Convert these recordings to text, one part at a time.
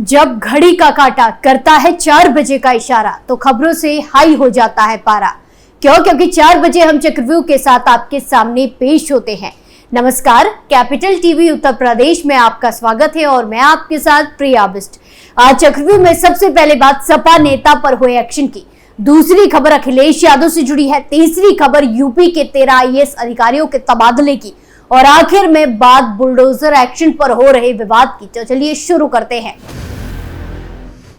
जब घड़ी का काटा करता है 4 बजे का इशारा तो खबरों से हाई हो जाता है पारा। क्योंकि 4 बजे हम चक्रव्यूह के साथ आपके सामने पेश होते हैं। नमस्कार, कैपिटल टीवी उत्तर प्रदेश में आपका स्वागत है और मैं आपके साथ प्रिया बिस्ट। आज चक्रव्यूह में सबसे पहले बात सपा नेता पर हुए एक्शन की, दूसरी खबर अखिलेश यादव से जुड़ी है, तीसरी खबर यूपी के 13 IAS अधिकारियों के तबादले की और आखिर में बात बुलडोजर एक्शन पर हो रहे विवाद की। तो चलिए शुरू करते हैं।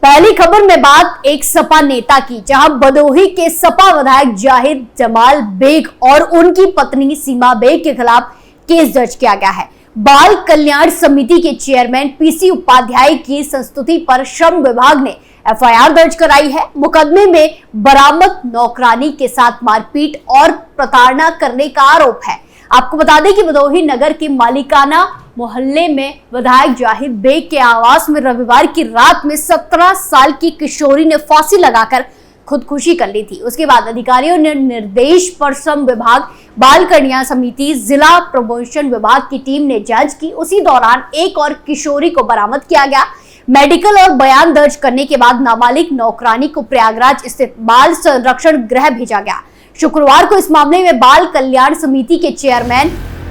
पहली खबर में बात एक सपा नेता की, जहां भदोही के सपा विधायक जाहिद जमाल बेग और उनकी पत्नी सीमा बेग के खिलाफ केस दर्ज किया गया है। बाल कल्याण समिति के चेयरमैन PC उपाध्याय की संस्तुति पर श्रम विभाग ने FIR दर्ज कराई है। मुकदमे में बरामद नौकरानी के साथ मारपीट और प्रताड़ना करने का आरोप है। आपको बता दें कि भदोही नगर के मालिकाना मोहल्ले में विधायक जाहिद बेग के आवास में रविवार की रात में 17 साल की किशोरी ने फांसी लगाकर खुदकुशी कर ली थी। उसके बाद अधिकारियों ने निर्देश पर श्रम विभाग, बाल कल्याण समिति, जिला प्रमोशन विभाग की टीम ने जांच की। उसी दौरान एक और किशोरी को बरामद किया गया। मेडिकल और बयान दर्ज करने के बाद नाबालिग नौकरानी को प्रयागराज स्थित बाल संरक्षण गृह भेजा गया। शुक्रवार को इस मामले में बाल कल्याण समिति के चेयरमैन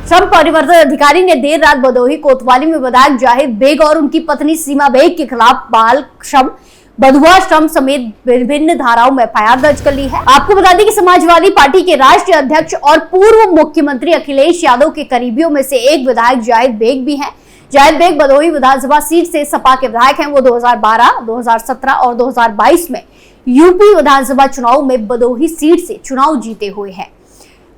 श्रम परिवर्तन अधिकारी ने देर रात भदोही कोतवाली में विधायक जाहिद बेग और उनकी पत्नी सीमा बेग के खिलाफ बाल श्रम, बधुआ श्रम समेत विभिन्न धाराओं में FIR दर्ज कर ली है। आपको बता दें कि समाजवादी पार्टी के राष्ट्रीय अध्यक्ष और पूर्व मुख्यमंत्री अखिलेश यादव के करीबियों में से एक विधायक जाहिद बेग भी हैं। जाहिद बेग भदोही विधानसभा सीट से सपा के विधायक हैं। वो 2012, 2017 और 2022 में यूपी विधानसभा चुनाव में भदोही सीट से चुनाव जीते हुए हैं।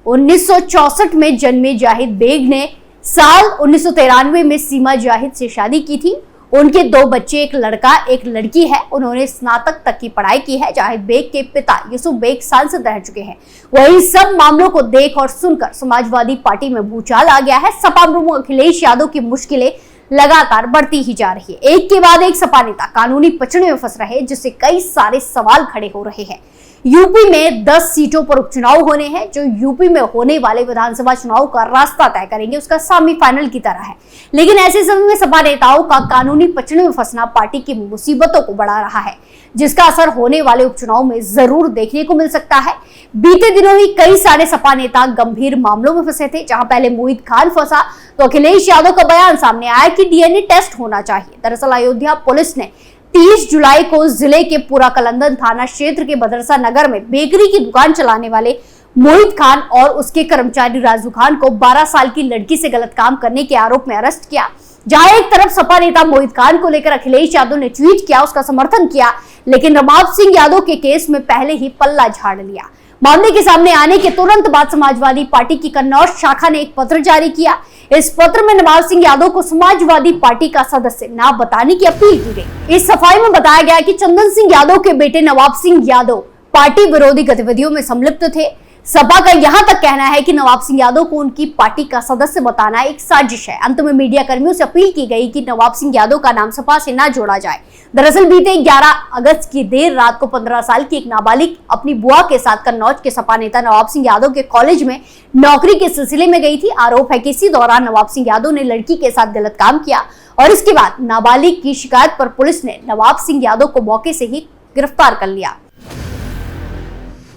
1964 में जन्मे जाहिद बेग ने साल 1993 में सीमा जाहिद से शादी की थी। उनके 2 बच्चे, एक लड़का एक लड़की है। उन्होंने स्नातक तक की पढ़ाई की है। जाहिद बेग के पिता यूसुफ बेग सांसद रह चुके हैं। वही सब मामलों को देख और सुनकर समाजवादी पार्टी में भूचाल आ गया है। सपा प्रमुख अखिलेश यादव की मुश्किलें लगातार बढ़ती ही जा रही है। एक के बाद एक सपा नेता कानूनी पचड़े में फंस रहे, जिससे कई सारे सवाल खड़े हो रहे हैं। यूपी में 10 सीटों पर उपचुनाव होने हैं, जो यूपी में होने वाले विधानसभा चुनाव का रास्ता तय करेंगे। उसका सेमीफाइनल की तरह है। लेकिन ऐसे समय में सपा नेताओं का कानूनी पचड़े में फंसना पार्टी की मुसीबतों को बढ़ा रहा है, जिसका असर होने वाले उपचुनाव में जरूर देखने को मिल सकता है। बीते दिनों ही कई सारे सपा नेता गंभीर मामलों में फंसे थे। जहां पहले मोहित खान फंसा तो अखिलेश यादव का बयान सामने आया कि DNA टेस्ट होना चाहिए। दरअसल अयोध्या पुलिस ने 30 जुलाई को जिले के पूरा कलंदन थाना क्षेत्र के बदरसा नगर में बेकरी की दुकान चलाने वाले मोहित खान और उसके कर्मचारी राजू खान को 12 साल की लड़की से गलत काम करने के आरोप में अरेस्ट किया। जहां एक तरफ सपा नेता मोहित खान को लेकर अखिलेश यादव ने ट्वीट किया, उसका समर्थन किया, लेकिन रमाप सिंह यादव के केस में पहले ही पल्ला झाड़ लिया। मामले के सामने आने के तुरंत बाद समाजवादी पार्टी की कन्नौज शाखा ने एक पत्र जारी किया। इस पत्र में नवाब सिंह यादव को समाजवादी पार्टी का सदस्य न बताने की अपील की गई। इस सफाई में बताया गया कि चंदन सिंह यादव के बेटे नवाब सिंह यादव पार्टी विरोधी गतिविधियों में संलिप्त थे। सपा का यहां तक कहना है कि नवाब सिंह यादव को उनकी पार्टी का सदस्य बताना एक साजिश है। अंत में मीडिया कर्मियों से अपील की गई कि नवाब सिंह यादव का नाम सपा से न जोड़ा जाए। दरअसल बीते 11 अगस्त की देर रात को 15 साल की एक नाबालिग अपनी बुआ के साथ कन्नौज के सपा नेता नवाब सिंह यादव के कॉलेज में नौकरी के सिलसिले में गई थी। आरोप है कि इसी दौरान नवाब सिंह यादव ने लड़की के साथ गलत काम किया और इसके बाद नाबालिग की शिकायत पर पुलिस ने नवाब सिंह यादव को मौके से ही गिरफ्तार कर लिया।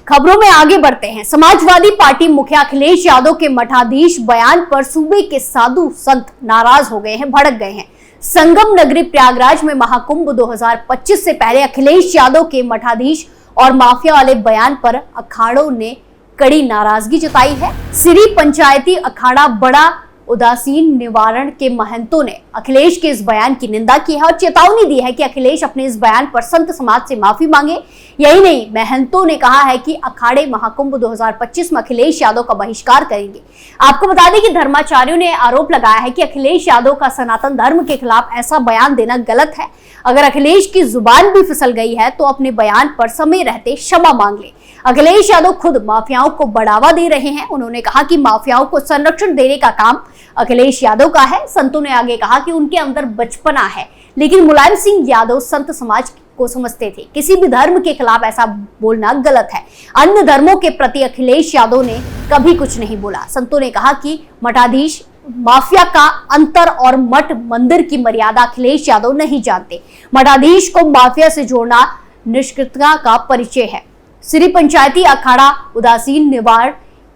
खबरों में आगे बढ़ते हैं। समाजवादी पार्टी मुखिया अखिलेश यादव के मठाधीश बयान पर सूबे के साधु संत नाराज हो गए हैं, भड़क गए हैं। संगम नगरी प्रयागराज में महाकुंभ 2025 से पहले अखिलेश यादव के मठाधीश और माफिया वाले बयान पर अखाड़ों ने कड़ी नाराजगी जताई है। श्री पंचायती अखाड़ा बड़ा उदासीन निवारण के महंतों ने अखिलेश के इस बयान की निंदा की है और चेतावनी दी है कि अखिलेश अपने इस बयान पर संत समाज से माफी मांगे। यही नहीं, महंतों ने कहा है कि अखाड़े महाकुंभ 2025 में अखिलेश यादव का बहिष्कार करेंगे। आपको बता दें कि धर्माचार्यों ने आरोप लगाया है कि अखिलेश यादव का सनातन धर्म के खिलाफ ऐसा बयान देना गलत है। अगर अखिलेश की जुबान भी फिसल गई है तो अपने बयान पर समय रहते क्षमा मांग ले। अखिलेश यादव खुद माफियाओं को बढ़ावा दे रहे हैं। उन्होंने कहा कि माफियाओं को संरक्षण देने का काम अखिलेश यादव का है। संतों ने आगे कहा कि उनके अंदर बचपना है, लेकिन मुलायम सिंह यादव संत समाज को समझते थे। किसी भी धर्म के खिलाफ ऐसा बोलना गलत है। अन्य धर्मों के प्रति अखिलेश यादव ने कभी कुछ नहीं बोला। संतों ने कहा कि मठाधीश माफिया का अंतर और मठ मंदिर की मर्यादा अखिलेश यादव नहीं जानते। मठाधीश को माफिया से जोड़ना निष्क्रियता का परिचय है। श्री पंचायती अखाड़ा उदासीन निवार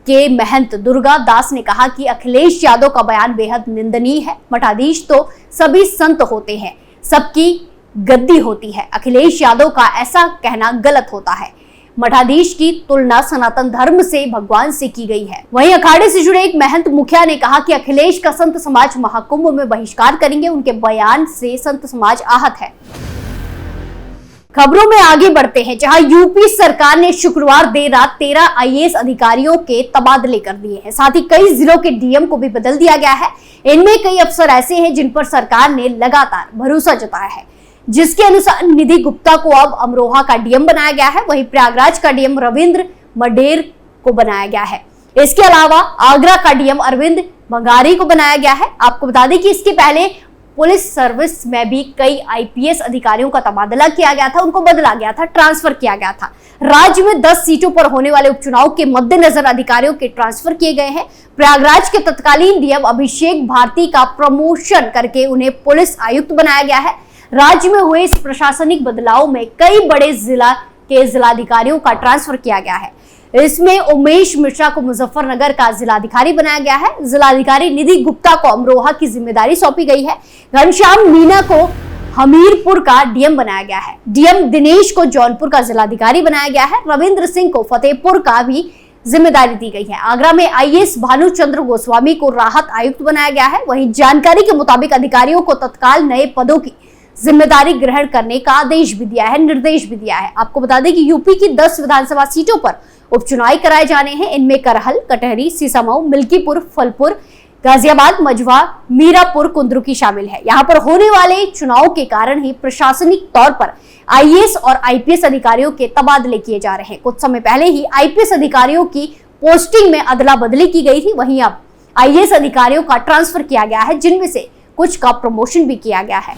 के महंत दुर्गा दास ने कहा कि अखिलेश यादव का बयान बेहद निंदनीय है। मठाधीश तो सभी संत होते हैं, सबकी गद्दी होती है। अखिलेश यादव का ऐसा कहना गलत होता है। मठाधीश की तुलना सनातन धर्म से भगवान से की गई है। वहीं अखाड़े से जुड़े एक महंत मुखिया ने कहा कि अखिलेश का संत समाज महाकुंभ में बहिष्कार करेंगे। उनके बयान से संत समाज आहत है। खबरों में आगे बढ़ते हैं, जहां यूपी सरकार ने शुक्रवार देर रात 13 आईएएस अधिकारियों के तबादले कर दिए हैं। साथ ही कई जिलों के डीएम को भी बदल दिया गया है। इनमें कई अफसर ऐसे हैं जिन पर सरकार ने लगातार भरोसा जताया है, जिसके अनुसार निधि गुप्ता को अब अमरोहा का डीएम बनाया गया है। वहीं प्रयागराज का डीएम रविंद्र मडेर को बनाया गया है। इसके अलावा आगरा का डीएम अरविंद मंगारी को बनाया गया है। आपको बता दें कि इसके पहले पुलिस सर्विस में भी कई आईपीएस अधिकारियों का तबादला किया गया था, उनको बदला गया था, ट्रांसफर किया गया था। राज्य में 10 सीटों पर होने वाले उपचुनाव के मद्देनजर अधिकारियों के ट्रांसफर किए गए हैं। प्रयागराज के तत्कालीन डीएम अभिषेक भारती का प्रमोशन करके उन्हें पुलिस आयुक्त बनाया गया है। राज्य में हुए इस प्रशासनिक बदलाव में कई बड़े जिला के जिलाधिकारियों का ट्रांसफर किया गया है। इसमें उमेश मिश्रा को मुजफ्फरनगर का जिलाधिकारी बनाया गया है। जिलाधिकारी निधि गुप्ता को अमरोहा की जिम्मेदारी सौंपी गई है। घनश्याम मीना को हमीरपुर का डीएम बनाया गया है। डीएम दिनेश को जौनपुर का जिलाधिकारी बनाया गया है। रविंद्र सिंह को फतेहपुर का भी जिम्मेदारी दी गई है। आगरा में आईएएस भानुचंद्र गोस्वामी को राहत आयुक्त बनाया गया है। वहीं जानकारी के मुताबिक अधिकारियों को तत्काल नए पदों की जिम्मेदारी ग्रहण करने का आदेश भी दिया है, निर्देश भी दिया है। आपको बता दें कि यूपी की 10 विधानसभा सीटों पर उपचुनाव कराए जाने हैं। इनमें करहल, कटहरी, सीसामऊ, मिल्कीपुर, फलपुर, गाजियाबाद, मझवा, मीरापुर, कुंदरुकी शामिल है। यहाँ पर होने वाले चुनाव के कारण ही प्रशासनिक तौर पर आईएएस और आईपीएस अधिकारियों के तबादले किए जा रहे हैं। कुछ समय पहले ही आईपीएस अधिकारियों की पोस्टिंग में अदला बदली की गई थी। वहीं अब आईएएस अधिकारियों का ट्रांसफर किया गया है, जिनमें से कुछ का प्रमोशन भी किया गया है।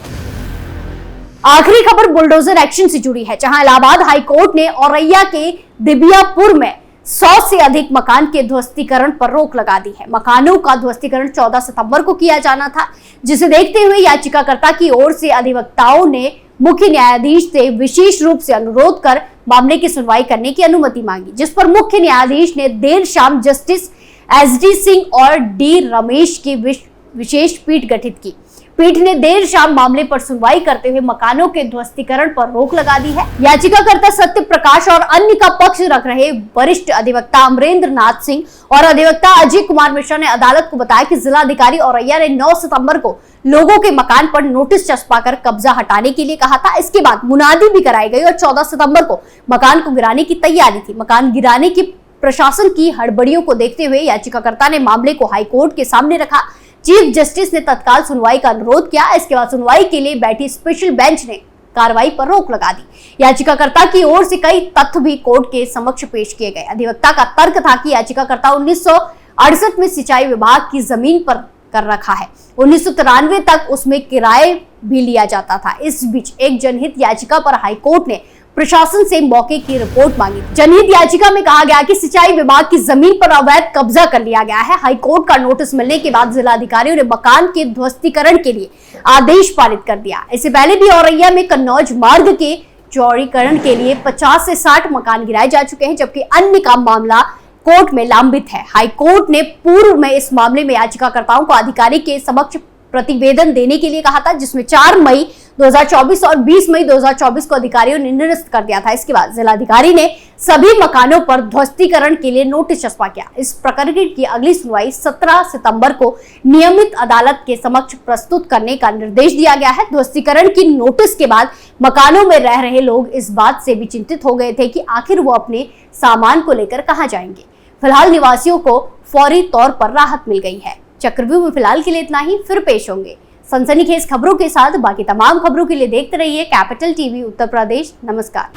आखिरी खबर बुलडोजर एक्शन से जुड़ी है, जहां इलाहाबाद हाईकोर्ट ने औरैया के दिबियापुर में 100 से अधिक मकान के ध्वस्तीकरण पर रोक लगा दी है। मकानों का ध्वस्तीकरण 14 सितंबर को किया जाना था, जिसे देखते हुए याचिकाकर्ता की ओर से अधिवक्ताओं ने मुख्य न्यायाधीश से विशेष रूप से अनुरोध कर मामले की सुनवाई करने की अनुमति मांगी, जिस पर मुख्य न्यायाधीश ने देर शाम जस्टिस एसडी सिंह और डी रमेश की विशेष पीठ गठित की। पीठ ने देर शाम मामले पर सुनवाई करते हुए मकानों के ध्वस्तीकरण पर रोक लगा दी है। याचिकाकर्ता सत्य प्रकाश और अन्य का पक्ष रख रहे वरिष्ठ अधिवक्ता अमरेंद्र नाथ सिंह और अधिवक्ता अजय कुमार मिश्रा ने अदालत को बताया कि जिलाधिकारी औरैया ने 9 सितंबर को लोगों के मकान पर नोटिस चस्पाकर कब्जा हटाने के लिए कहा था। इसके बाद मुनादी भी कराई गई और 14 सितंबर को मकान को गिराने की तैयारी थी। मकान गिराने की प्रशासन की हड़बड़ियों को देखते हुए याचिकाकर्ता ने मामले को हाईकोर्ट के सामने रखा। चीफ जस्टिस ने तत्काल सुनवाई का अनुरोध किया। इसके बाद सुनवाई के लिए बैठी स्पेशल बेंच ने कार्रवाई पर रोक लगा दी। याचिकाकर्ता की ओर से कई तथ्य भी कोर्ट के समक्ष पेश किए गए। अधिवक्ता का तर्क था कि याचिकाकर्ता 1968 में सिंचाई विभाग की जमीन पर कर रखा है। 1993 तक उसमें किराए भी लिया जाता था। इस बीच एक जनहित याचिका पर हाईकोर्ट ने प्रशासन से मौके की रिपोर्ट मांगी। जनहित याचिका में कहा गया कि सिंचाई विभाग की जमीन पर अवैध कब्जा कर लिया गया है। हाईकोर्ट का नोटिस मिलने के बाद जिलाधिकारियों ने मकान के ध्वस्तीकरण के लिए आदेश पारित कर दिया। इससे पहले भी औरैया में कन्नौज मार्ग के चौड़ीकरण के लिए 50 से 60 मकान गिराए जा चुके हैं, जबकि अन्य का मामला कोर्ट में लंबित है। हाईकोर्ट ने पूर्व में इस मामले में याचिकाकर्ताओं को अधिकारी के समक्ष प्रतिवेदन देने के लिए कहा था, जिसमें 4 मई 2024 और 20 मई 2024 को अधिकारियों ने निरस्त कर दिया था। इसके बाद जिलाधिकारी ने सभी मकानों पर ध्वस्तीकरण के लिए नोटिस चस्पा किया। इस प्रकरण की अगली सुनवाई 17 सितंबर को नियमित अदालत के समक्ष प्रस्तुत करने का निर्देश दिया गया है। ध्वस्तीकरण की नोटिस के बाद मकानों में रह रहे लोग इस बात से भी चिंतित हो गए थे कि आखिर वो अपने सामान को लेकर कहां जाएंगे। फिलहाल निवासियों को फौरी तौर पर राहत मिल गई है। चक्रव्यूह में फिलहाल के लिए इतना ही, फिर पेश होंगे सनसनीखेज खबरों के साथ। बाकी तमाम खबरों के लिए देखते रहिए कैपिटल टीवी उत्तर प्रदेश। नमस्कार।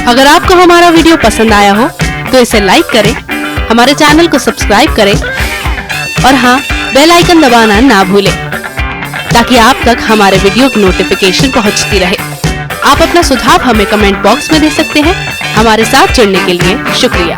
अगर आपको हमारा वीडियो पसंद आया हो तो इसे लाइक करें, हमारे चैनल को सब्सक्राइब करें और हाँ, बेल आइकन दबाना ना भूलें ताकि आप तक हमारे वीडियो की नोटिफिकेशन पहुंचती रहे। आप अपना सुझाव हमें कमेंट बॉक्स में दे सकते हैं। हमारे साथ जुड़ने के लिए शुक्रिया।